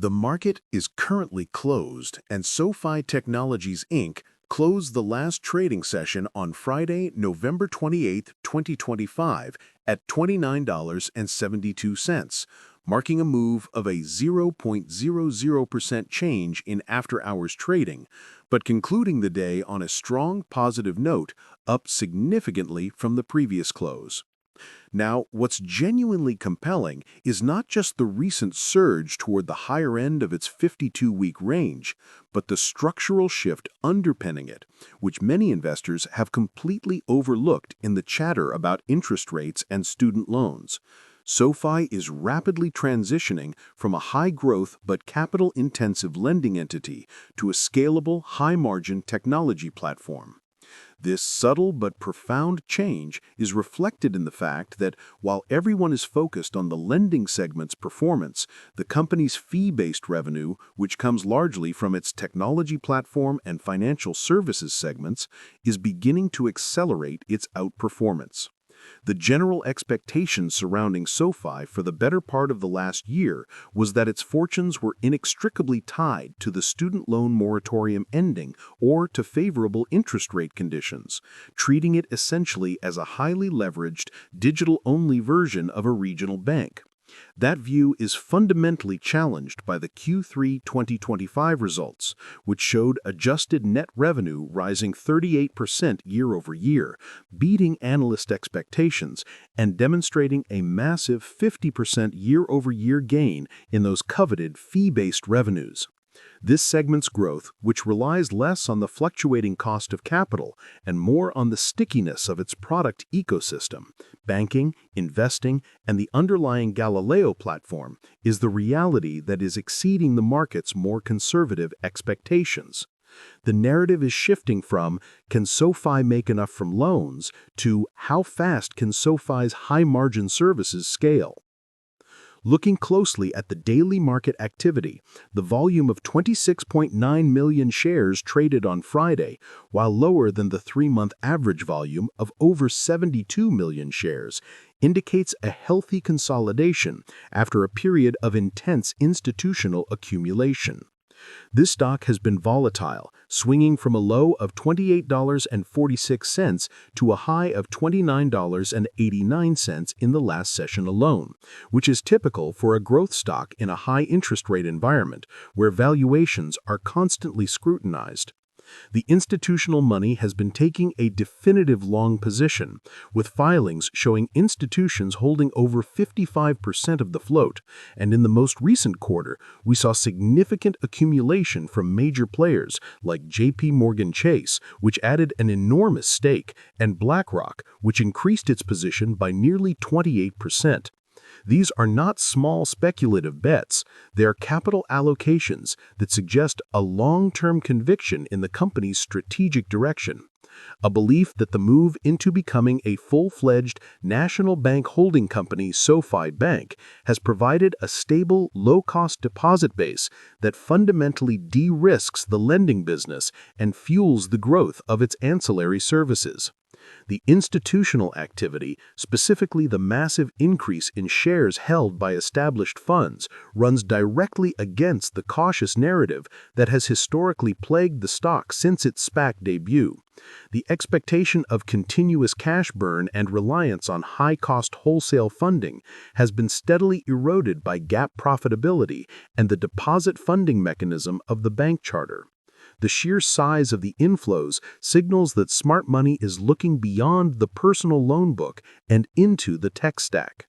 The market is currently closed, and SoFi Technologies, Inc. closed the last trading session on Friday, November 28, 2025, at $29.72, marking a move of a 0.00% change in after-hours trading, but concluding the day on a strong positive note, up significantly from the previous close. Now, what's genuinely compelling is not just the recent surge toward the higher end of its 52-week range, but the structural shift underpinning it, which many investors have completely overlooked in the chatter about interest rates and student loans. SoFi is rapidly transitioning from a high-growth but capital-intensive lending entity to a scalable, high-margin technology platform. This subtle but profound change is reflected in the fact that while everyone is focused on the lending segment's performance, the company's fee-based revenue, which comes largely from its technology platform and financial services segments, is beginning to accelerate its outperformance. The general expectation surrounding SoFi for the better part of the last year was that its fortunes were inextricably tied to the student loan moratorium ending or to favorable interest rate conditions, treating it essentially as a highly leveraged, digital-only version of a regional bank. That view is fundamentally challenged by the Q3 2025 results, which showed adjusted net revenue rising 38% year-over-year, beating analyst expectations and demonstrating a massive 50% year-over-year gain in those coveted fee-based revenues. This segment's growth, which relies less on the fluctuating cost of capital and more on the stickiness of its product ecosystem, banking, investing, and the underlying Galileo platform, is the reality that is exceeding the market's more conservative expectations. The narrative is shifting from, can SoFi make enough from loans, to how fast can SoFi's high-margin services scale? Looking closely at the daily market activity, the volume of 26.9 million shares traded on Friday, while lower than the three-month average volume of over 72 million shares, indicates a healthy consolidation after a period of intense institutional accumulation. This stock has been volatile, swinging from a low of $28.46 to a high of $29.89 in the last session alone, which is typical for a growth stock in a high interest rate environment where valuations are constantly scrutinized. The institutional money has been taking a definitive long position, with filings showing institutions holding over 55% of the float, and in the most recent quarter, we saw significant accumulation from major players like JP Morgan Chase, which added an enormous stake, and BlackRock, which increased its position by nearly 28%. These are not small speculative bets, they are capital allocations that suggest a long-term conviction in the company's strategic direction, a belief that the move into becoming a full-fledged national bank holding company, SoFi Bank, has provided a stable, low-cost deposit base that fundamentally de-risks the lending business and fuels the growth of its ancillary services. The institutional activity, specifically the massive increase in shares held by established funds, runs directly against the cautious narrative that has historically plagued the stock since its SPAC debut. The expectation of continuous cash burn and reliance on high-cost wholesale funding has been steadily eroded by GAAP profitability and the deposit funding mechanism of the bank charter. The sheer size of the inflows signals that smart money is looking beyond the personal loan book and into the tech stack.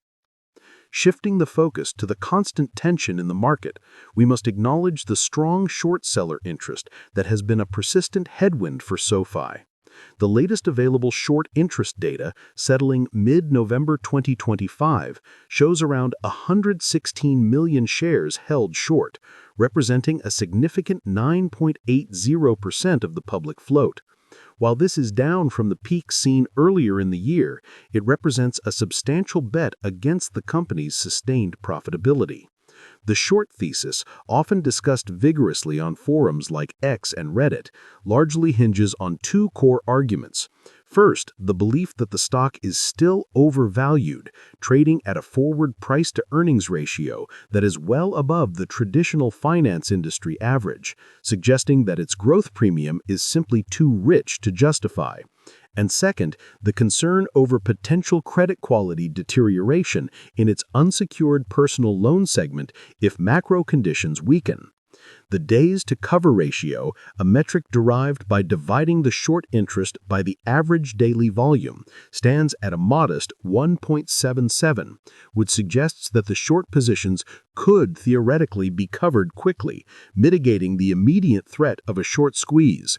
Shifting the focus to the constant tension in the market, we must acknowledge the strong short seller interest that has been a persistent headwind for SoFi. The latest available short interest data, settling mid-November 2025, shows around 116 million shares held short, representing a significant 9.80% of the public float. While this is down from the peak seen earlier in the year, it represents a substantial bet against the company's sustained profitability. The short thesis, often discussed vigorously on forums like X and Reddit, largely hinges on two core arguments. First, the belief that the stock is still overvalued, trading at a forward price-to-earnings ratio that is well above the traditional finance industry average, suggesting that its growth premium is simply too rich to justify. And second, the concern over potential credit quality deterioration in its unsecured personal loan segment if macro conditions weaken. The days-to-cover ratio, a metric derived by dividing the short interest by the average daily volume, stands at a modest 1.77, which suggests that the short positions could theoretically be covered quickly, mitigating the immediate threat of a short squeeze.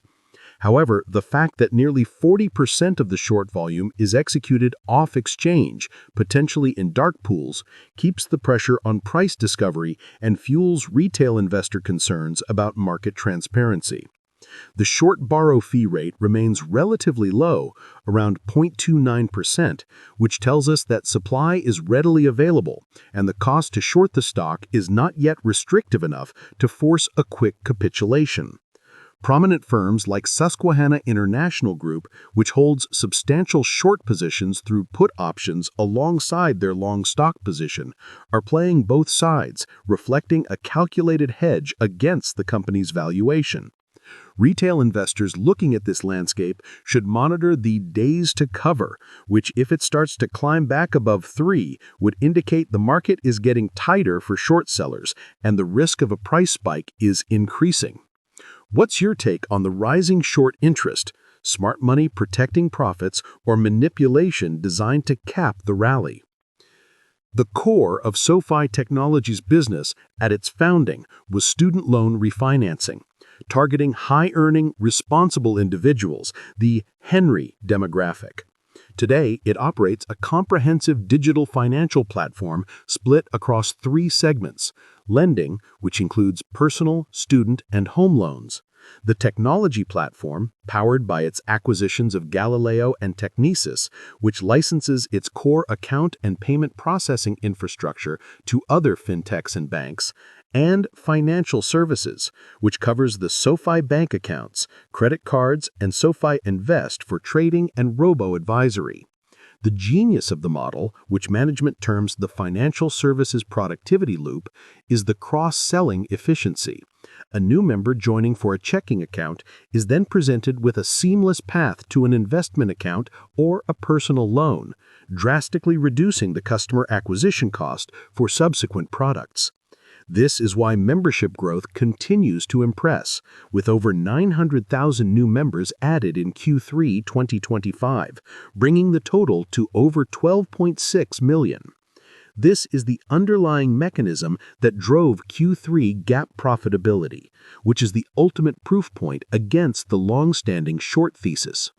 However, the fact that nearly 40% of the short volume is executed off-exchange, potentially in dark pools, keeps the pressure on price discovery and fuels retail investor concerns about market transparency. The short borrow fee rate remains relatively low, around 0.29%, which tells us that supply is readily available and the cost to short the stock is not yet restrictive enough to force a quick capitulation. Prominent firms like Susquehanna International Group, which holds substantial short positions through put options alongside their long stock position, are playing both sides, reflecting a calculated hedge against the company's valuation. Retail investors looking at this landscape should monitor the days to cover, which, if it starts to climb back above 3, would indicate the market is getting tighter for short sellers and the risk of a price spike is increasing. What's your take on the rising short interest, smart money protecting profits, or manipulation designed to cap the rally? The core of SoFi Technologies' business at its founding was student loan refinancing, targeting high-earning, responsible individuals, the Henry demographic. Today, it operates a comprehensive digital financial platform split across 3 segments: lending, which includes personal, student, and home loans; the technology platform, powered by its acquisitions of Galileo and Technesis, which licenses its core account and payment processing infrastructure to other fintechs and banks; and financial services, which covers the SoFi bank accounts, credit cards, and SoFi Invest for trading and robo-advisory. The genius of the model, which management terms the financial services productivity loop, is the cross-selling efficiency. A new member joining for a checking account is then presented with a seamless path to an investment account or a personal loan, drastically reducing the customer acquisition cost for subsequent products. This is why membership growth continues to impress, with over 900,000 new members added in Q3 2025, bringing the total to over 12.6 million. This is the underlying mechanism that drove Q3 GAAP profitability, which is the ultimate proof point against the long-standing short thesis.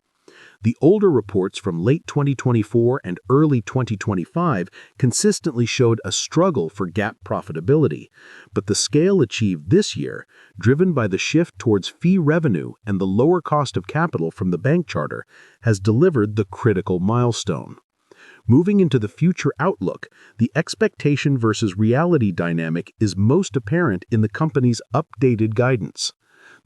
The older reports from late 2024 and early 2025 consistently showed a struggle for GAAP profitability, but the scale achieved this year, driven by the shift towards fee revenue and the lower cost of capital from the bank charter, has delivered the critical milestone. Moving into the future outlook, the expectation versus reality dynamic is most apparent in the company's updated guidance.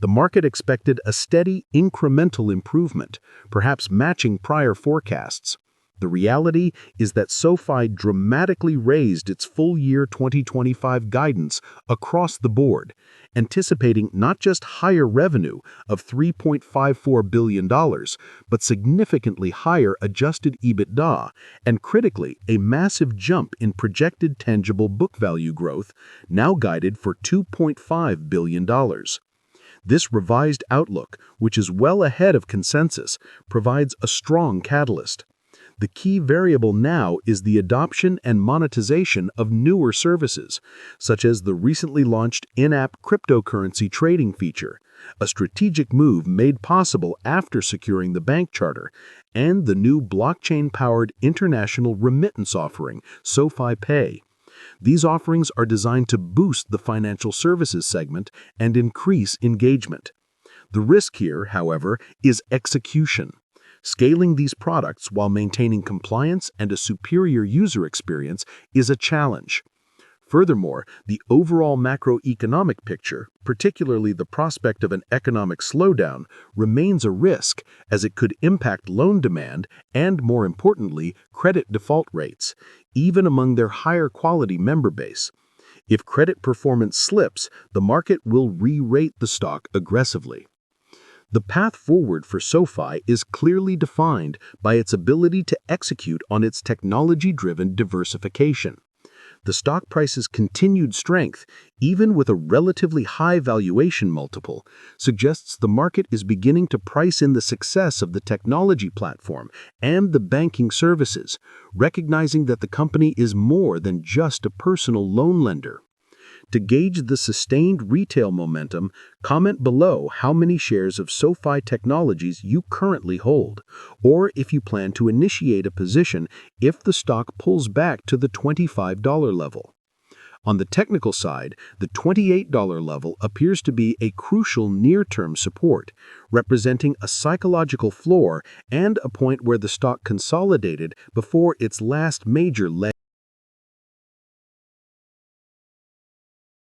The market expected a steady, incremental improvement, perhaps matching prior forecasts. The reality is that SoFi dramatically raised its full-year 2025 guidance across the board, anticipating not just higher revenue of $3.54 billion, but significantly higher adjusted EBITDA, and critically, a massive jump in projected tangible book value growth, now guided for $2.5 billion. This revised outlook, which is well ahead of consensus, provides a strong catalyst. The key variable now is the adoption and monetization of newer services, such as the recently launched in-app cryptocurrency trading feature, a strategic move made possible after securing the bank charter, and the new blockchain-powered international remittance offering, SoFi Pay. These offerings are designed to boost the financial services segment and increase engagement. The risk here, however, is execution. Scaling these products while maintaining compliance and a superior user experience is a challenge. Furthermore, the overall macroeconomic picture, particularly the prospect of an economic slowdown, remains a risk as it could impact loan demand and, more importantly, credit default rates, even among their higher quality member base. If credit performance slips, the market will re-rate the stock aggressively. The path forward for SoFi is clearly defined by its ability to execute on its technology-driven diversification. The stock price's continued strength, even with a relatively high valuation multiple, suggests the market is beginning to price in the success of the technology platform and the banking services, recognizing that the company is more than just a personal loan lender. To gauge the sustained retail momentum, comment below how many shares of SoFi Technologies you currently hold, or if you plan to initiate a position if the stock pulls back to the $25 level. On the technical side, the $28 level appears to be a crucial near-term support, representing a psychological floor and a point where the stock consolidated before its last major leg.